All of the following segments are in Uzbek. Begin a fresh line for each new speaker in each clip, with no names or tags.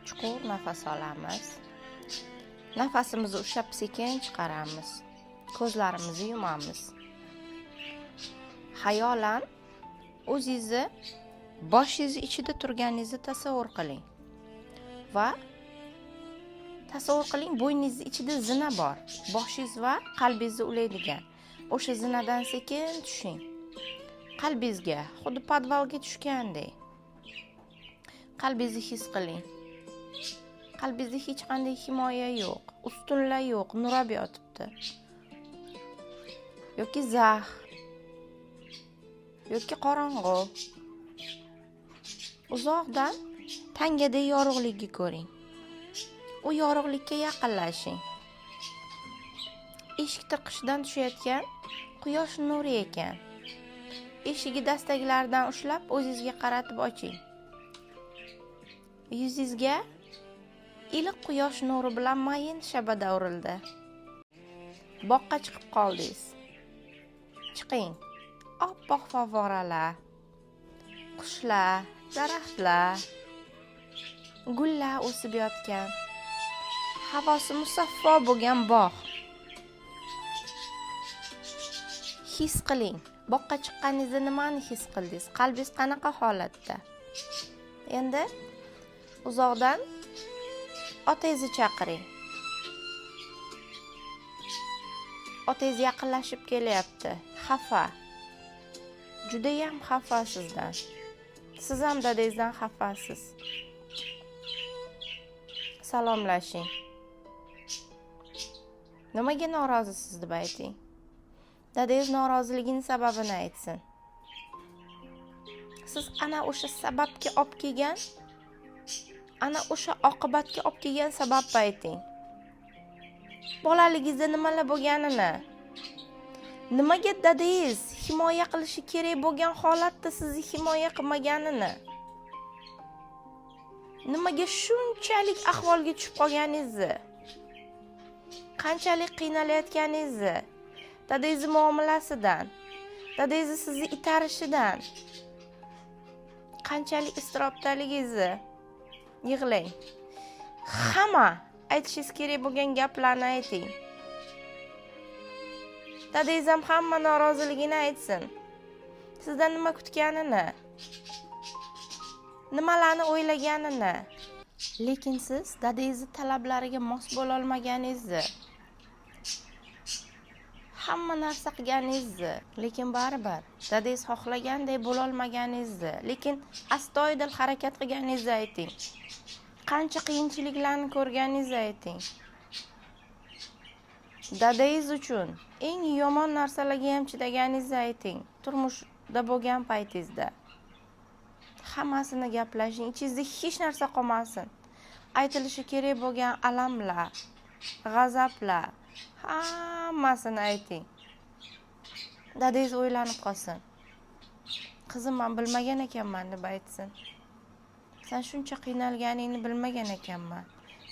Chuqur nafas olamiz. Nafasimizni ushlab sekin chiqaramiz. Ko'zlarimizni yumamiz. Xayolan o'zingizni boshingiz ichida turganingizni tasavvur qiling. Va tasavvur qiling, bo'yningiz ichida zina bor. Boshingiz va qalbingizni ulaydigan. O'sha zinadan sekin tushing. Qalbingizga xuddi podvalga tushgandek. Qalbingizni his qiling. Qalbingizda hech qanday himoya yo'q, ustunlar yo'q, nurab yotibdi. Yoki zax, yoki qorong'u. Uzoqdan tangadek yorug'likni ko'ring. U yorug'likka yaqinlashing. Eshik tirqishidan tushayotgan quyosh nuri ekan. Eshigi dastaklaridan ushlab o'zingizga qaratib oching. Yuzingizga iliq quyosh nuri bilan mayin shabada urildi. Boqqa chiqib qoldingiz. Chiqing. Oppoq favvoralar, qushlar, daraxtlar, gullar o'sib yotgan, havosi musaffo bo'lgan bog'. His qiling. Boqqa chiqqaningizda nimani his qildingiz? Qalbingiz qanaqa holatda? Endi uzoqdan otangizni chaqiring. Otangiz yaqinlashib kelyapti. Xafa. Juda ham xafa sizdan. Siz ham dadangizdan xafasiz. Salomlashing. Nimaga norozisiz deb ayting. Dadangiz noroziligining sababini aytsin. Siz ana o'sha sababga olib kelgan, ana o'sha oqibatga olib kelgan sababni ayting. Bolaligingizda nimalar bo'lganini, nimaga dadangiz himoya qilishi kerak bo'lgan holatda sizni himoya qilmaganini, nimaga shunchalik ahvolga tushib qolganingizni, qanchalik qiynalayotganingizni, dadangiz muomalasidan, dadangiz sizni itarishidan, qanchalik iztirobdaligingizni yig'lang. Hamma aytishingiz kerak bo'lgan gaplarni ayting. Dadangiz ham hamma noroziligini aytsin. Sizdan nima kutganini, nimalarni o'ylaganini. Lekin siz dadangizni talablariga mos bo'la olmaganingizni, hamma narsa qilganingizni, lekin baribir dadangiz xohlagandek bo'la olmaganingizni, lekin astoydil harakat qilganingizni ayting. Qancha qiyinchiliklarni ko'rganingizni ayting. Dadangiz uchun eng yomon narsalarga ham chidaganingizni ayting. Turmushda bo'lgan paytingizda hammasini gaplashing, ichingizda hech narsa qolmasin. Aytilishi kerak bo'lgan alamlar, g'azablar, hammasini ayting. Dadangiz o'ylanib qolsin. Qizim, men bilmagan ekanman deb aytsin. Sen shuncha qiynalganingni bilmagan ekanman.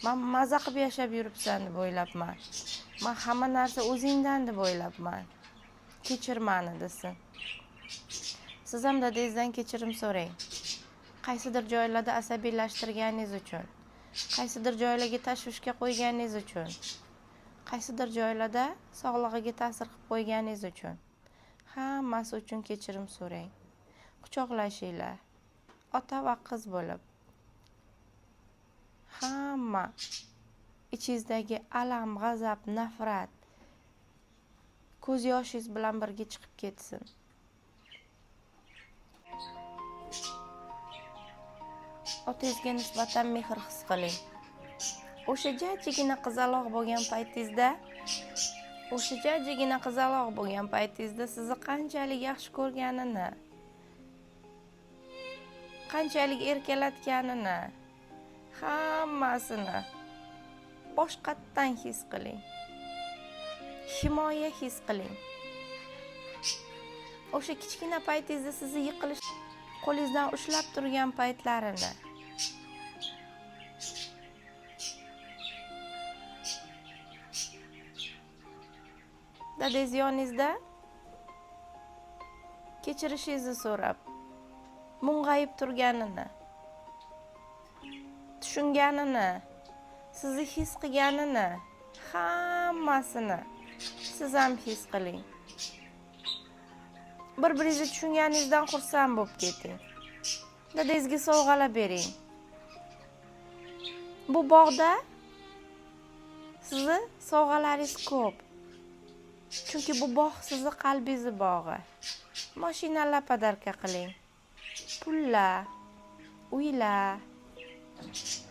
Men maza qilib yashab yuribsan deb o'ylabman. Men hamma narsa o'zingdan deb o'ylabman. Kechir meni desin. Siz ham dadangizdan kechirim so'rang. Qaysidir joylarda asabiylashtirganingiz uchun, qaysidir joylarga tashvishga qo'yganingiz uchun, qaysidir joylarda sog'lig'iga ta'sir qilib qo'yganingiz uchun, hammasi uchun kechirim so'rang. Quchoqlashinglar. Ota va qiz bo'lib. Hamma ichingizdagi alam, g'azab, nafrat ko'z yoshingiz bilan birga chiqib ketsin. Otangizga nisbatan mehr his qiling. O'sha jajjigina qizaloq bo'lgan paytingizda, sizni qanchalik yaxshi ko'rganini, qanchalik erkalatganini, hammasini boshqatdan his qiling. Himoya his qiling. O'sha kichkina paytingizda sizni yiqilish qo'lingizdan ushlab turgan paytlarini, dadangiz yoningizda kechirishingizni so'rab mung'ayib turganini, tushunganini, sizni his qilganini, hammasini siz ham his qiling. Bir-biringizni tushunganingizdan xursand bo'lib keting. Dadangizga sovg'alar bering. Bu bog'da sizni sovg'alaringiz ko'p. Chunki bu bog' sizni qalbingiz bog'i. Mashinalar podarka qiling. Pullar, uylar,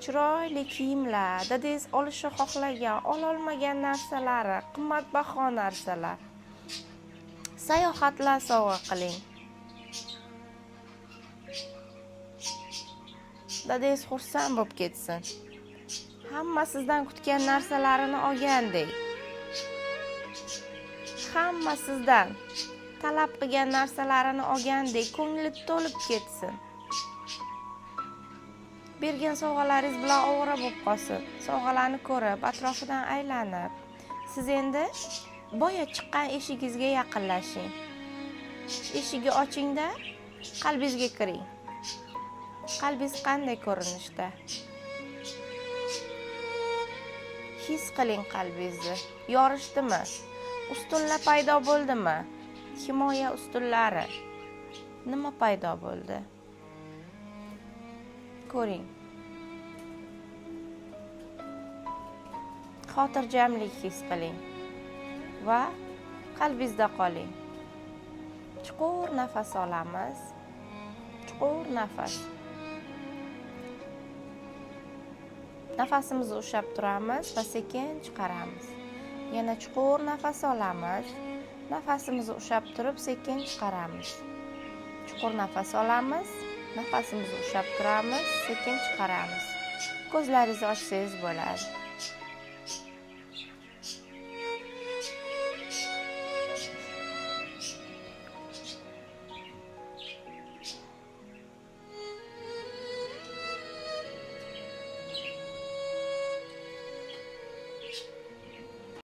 chiroyli kiyimlar, dadangiz olishni xohlagan, ololmagan narsalari, qimmatbaho narsalar. Sayohatlar sovg'a qiling. Dadangiz xursand bo'lib ketsin. Hamma sizdan kutgan narsalarini olgandek. Hamma sizdan talab qilgan narsalarini olgandek ko'ngli to'lib ketsin. Bergan sovg'alaringiz bilan ovora bo'lib qolsin. Sovg'alarni ko'rib, atrofidan aylanib, siz endi boya chiqqan eshigingizga yaqinlashing. Eshigini oching-da, qalbingizga kiring. Qalbingiz qanday ko'rinishda? His qiling qalbingizni. Yorishdimi? Ustunlar paydo bo'ldimi? Himoya ustunlari. Nima paydo bo'ldi? Ko'ring. Xotirjamlik his qiling va qalbingizda qoling. Chuqur nafas olamiz. Chuqur nafas. Nafasimizni ushlab turamiz va sekin chiqaramiz. Yana chuqur nafas olamiz. Nafasimizni ushlab turib, sekin chiqaramiz. Chuqur nafas olamiz. Nafasimizni ushlab turamiz, sekin chiqaramiz. Ko'zlaringizni ochsangiz bo'ladi.